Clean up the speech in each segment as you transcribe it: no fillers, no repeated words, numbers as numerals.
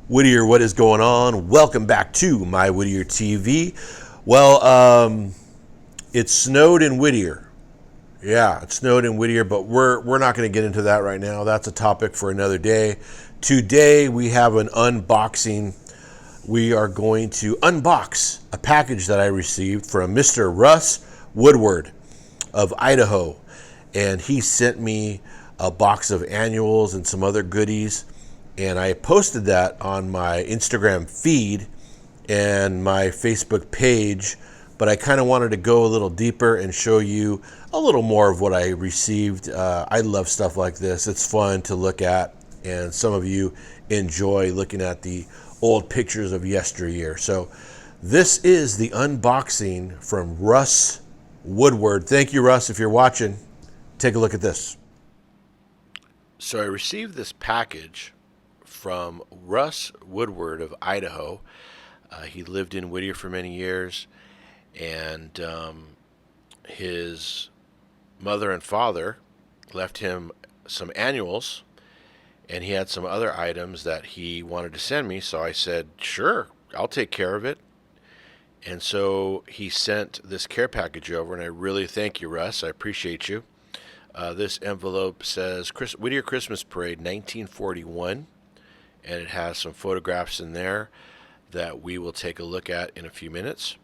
Whittier, what is going on? Welcome back to My Whittier TV. Well, it snowed in Whittier. Yeah, it snowed in Whittier, but we're not going to get into that right now. That's a topic for another day. Today we have an unboxing. We are going to unbox a package that I received from Mr. Russ Woodward of Idaho, and he sent me a box of annuals and some other goodies. And I posted that on my Instagram feed and my Facebook page, but I kind of wanted to go a little deeper and show you a little more of what I received. I love stuff like this. It's fun to look at, and some of you enjoy looking at the old pictures of yesteryear. So this is the unboxing from Russ Woodward. Thank you, Russ, if you're watching. Take a look at this. So I received this package from Russ Woodward of Idaho. He lived in Whittier for many years, and his mother and father left him some annuals, and he had some other items that he wanted to send me. So I said, sure, I'll take care of it. And so he sent this care package over, and I really thank you, Russ. I appreciate you. This envelope says Whittier Christmas Parade 1941. And it has some photographs in there that we will take a look at in a few minutes.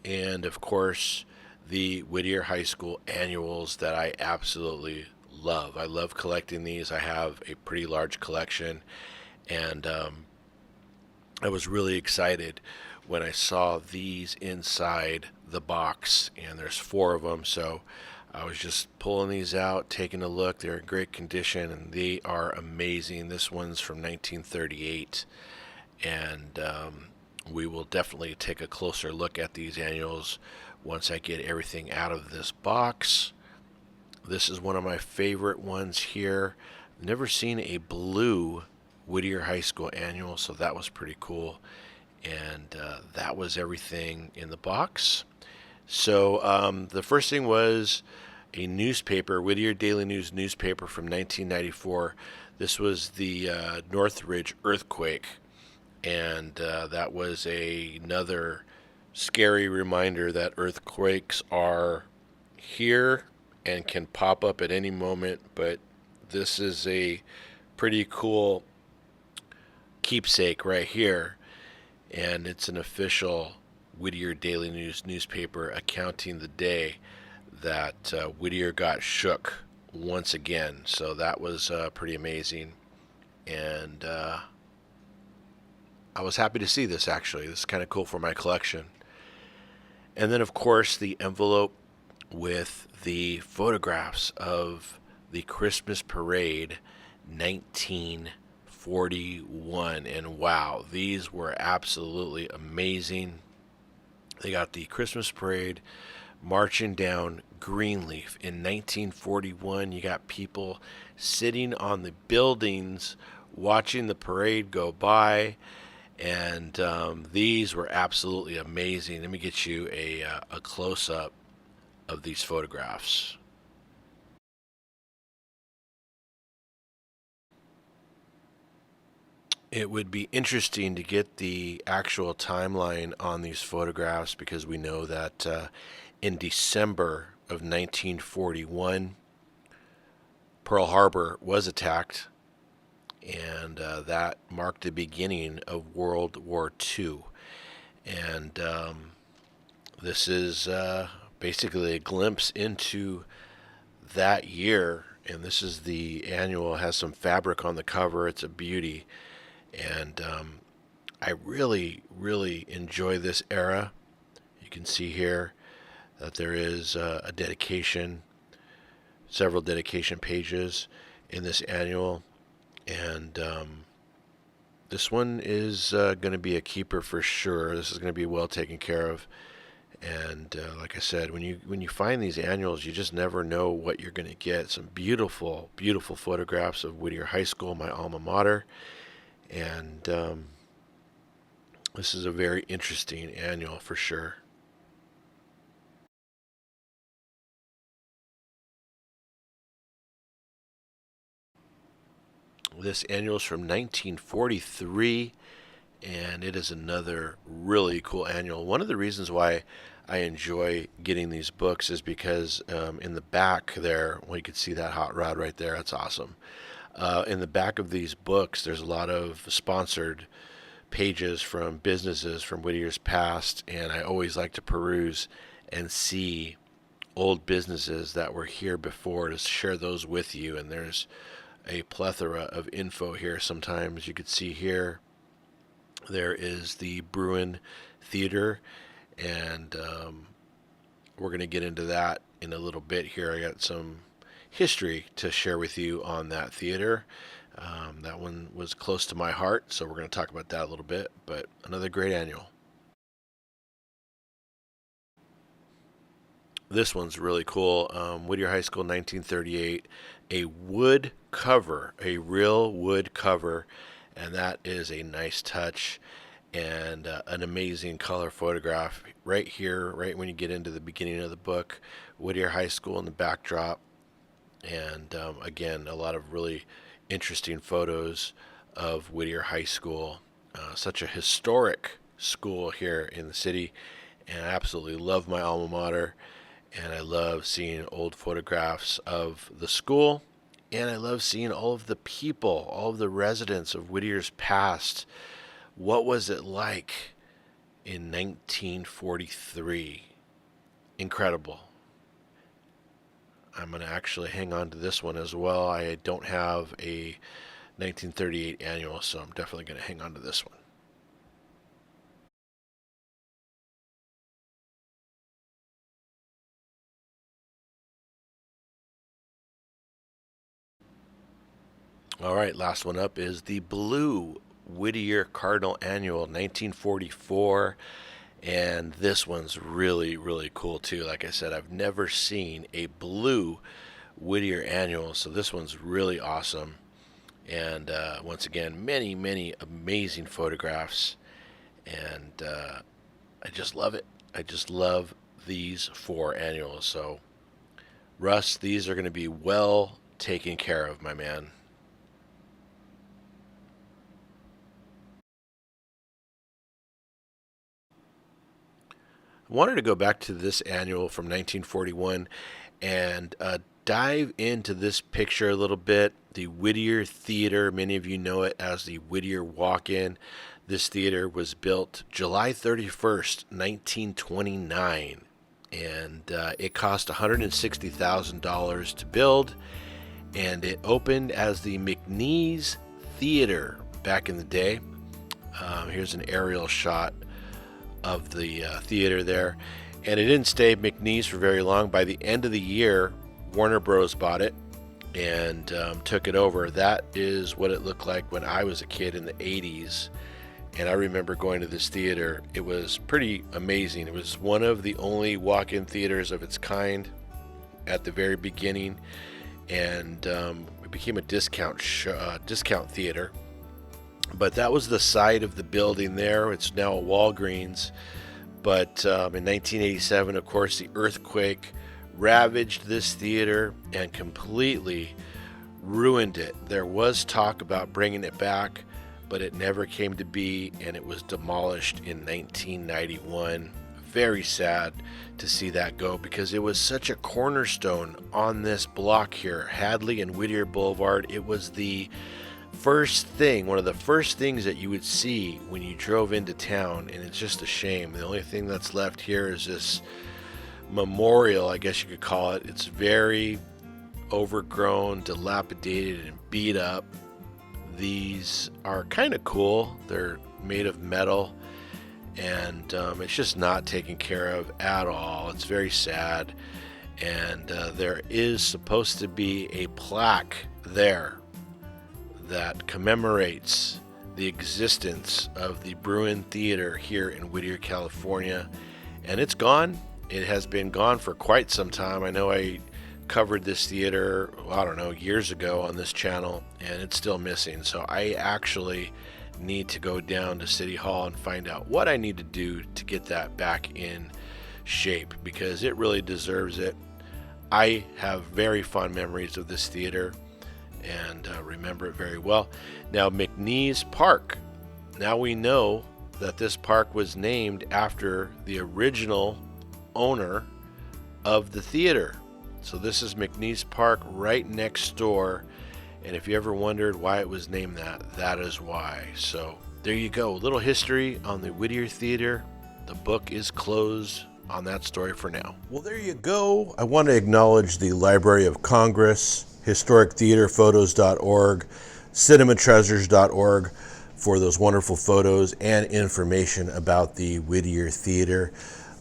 And of course, the Whittier High School annuals that I absolutely love. I love collecting these. I have a pretty large collection, and I was really excited when I saw these inside the box, and there's 4 of them. So I was just pulling these out, taking a look. They're in great condition, and they are amazing. This one's from 1938, and we will definitely take a closer look at these annuals once I get everything out of this box. This is one of my favorite ones here. Never seen a blue Whittier High School annual, so that was pretty cool. And that was everything in the box. So the first thing was a newspaper, Whittier Daily News newspaper from 1994. This was the Northridge earthquake, and that was another scary reminder that earthquakes are here and can pop up at any moment. But this is a pretty cool keepsake right here, and it's an official Whittier Daily News newspaper accounting the day that Whittier got shook once again. So that was pretty amazing, and I was happy to see this. Actually, this is kind of cool for my collection. And then of course the envelope with the photographs of the Christmas Parade 1941, and wow, these were absolutely amazing. They got the Christmas Parade marching down Greenleaf in 1941. You got people sitting on the buildings watching the parade go by, and these were absolutely amazing. Let me get you a close-up of these photographs. It would be interesting to get the actual timeline on these photographs, because we know that in December of 1941, Pearl Harbor was attacked, and that marked the beginning of World War II. And this is basically a glimpse into that year. And this is the annual. It has some fabric on the cover. It's a beauty. And I really, really enjoy this era. You can see here that there is a dedication, several dedication pages in this annual. And this one is going to be a keeper for sure. This is going to be well taken care of. And like I said, when you find these annuals, you just never know what you're going to get. Some beautiful, beautiful photographs of Whittier High School, my alma mater. And this is a very interesting annual for sure. This annual is from 1943, and it is another really cool annual. One of the reasons why I enjoy getting these books is because in the back there, well, you can see that hot rod right there. That's awesome. In the back of these books, there's a lot of sponsored pages from businesses from Whittier's past, and I always like to peruse and see old businesses that were here before to share those with you. And there's a plethora of info here. Sometimes you could see here there is the Bruin Theater, and we're going to get into that in a little bit here. I got some history to share with you on that theater. That one was close to my heart, so we're going to talk about that a little bit, but another great annual. This one's really cool. Whittier High School, 1938. A wood cover, a real wood cover, and that is a nice touch and an amazing color photograph right here, right when you get into the beginning of the book. Whittier High School in the backdrop, and again, a lot of really interesting photos of Whittier High School. Such a historic school here in the city, and I absolutely love my alma mater. And I love seeing old photographs of the school, and I love seeing all of the people, all of the residents of Whittier's past. What was it like in 1943? Incredible. I'm going to actually hang on to this one as well. I don't have a 1938 annual, so I'm definitely going to hang on to this one. All right, last one up is the Blue Whittier Cardinal Annual, 1944. And this one's really, really cool too. Like I said, I've never seen a blue Whittier Annual, so this one's really awesome. And once again, many, many amazing photographs. And I just love it. I just love these 4 annuals. So, Russ, these are going to be well taken care of, my man. I wanted to go back to this annual from 1941 and dive into this picture a little bit. The Whittier Theater, many of you know it as the Whittier Walk-In. This theater was built July 31st, 1929, and it cost $160,000 to build, and it opened as the McNeese Theater back in the day. Here's an aerial shot of the theater there, and it didn't stay McNeese for very long. By the end of the year, Warner Bros. Bought it and took it over. That is what it looked like when I was a kid in the 80s, and I remember going to this theater. It was pretty amazing. It was one of the only walk-in theaters of its kind at the very beginning, and it became a discount theater. But that was the side of the building there. It's now a Walgreens. But in 1987, of course, the earthquake ravaged this theater and completely ruined it. There was talk about bringing it back, but it never came to be, and it was demolished in 1991. Very sad to see that go, because it was such a cornerstone on this block here, Hadley and Whittier Boulevard. It was the one of the first things that you would see when you drove into town, and it's just a shame. The only thing that's left here is this memorial, I guess you could call it. It's very overgrown, dilapidated, and beat up. These are kind of cool. They're made of metal, and it's just not taken care of at all. It's very sad, and there is supposed to be a plaque there that commemorates the existence of the Bruin Theater here in Whittier, California, and it's gone. It has been gone for quite some time. I know I covered this theater, I don't know, years ago on this channel, and it's still missing. So I actually need to go down to City Hall and find out what I need to do to get that back in shape, because it really deserves it. I have very fond memories of this theater, and remember it very well. Now, McNeese Park. Now we know that this park was named after the original owner of the theater. So this is McNeese Park right next door. And if you ever wondered why it was named that, that is why. So there you go. A little history on the Whittier Theater. The book is closed on that story for now. Well, there you go. I want to acknowledge the Library of Congress, historictheaterphotos.org, cinematreasures.org for those wonderful photos and information about the Whittier Theater.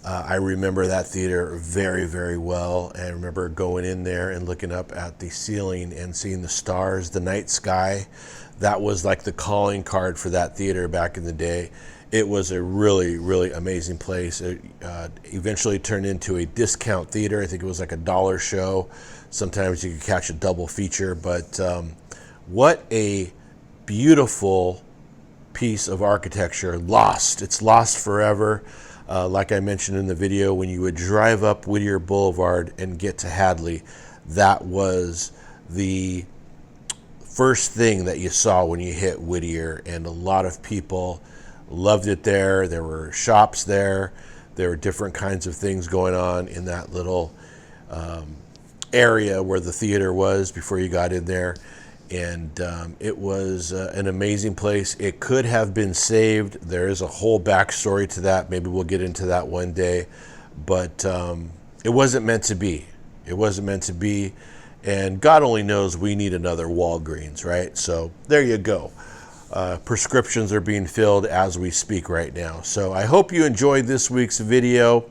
I remember that theater very, very well. I remember going in there and looking up at the ceiling and seeing the stars, the night sky. That was like the calling card for that theater back in the day. It was a really, really amazing place. It eventually turned into a discount theater. I think it was like $1 show. Sometimes you could catch a double feature, but what a beautiful piece of architecture. Lost. It's lost forever. Like I mentioned in the video, when you would drive up Whittier Boulevard and get to Hadley, that was the first thing that you saw when you hit Whittier, and a lot of people loved it there. There were shops there. There were different kinds of things going on in that little area where the theater was before you got in there. And it was an amazing place. It could have been saved. There is a whole backstory to that. Maybe we'll get into that one day. But it wasn't meant to be. It wasn't meant to be. And God only knows we need another Walgreens, right? So there you go. Prescriptions are being filled as we speak right now. So I hope you enjoyed this week's video.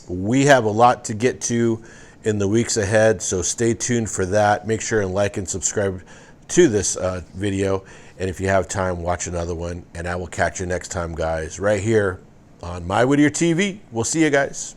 We have a lot to get to in the weeks ahead, so stay tuned for that. Make sure and like and subscribe to this video, and if you have time, watch another one, and I will catch you next time, guys, right here on My Whittier TV. We'll see you guys.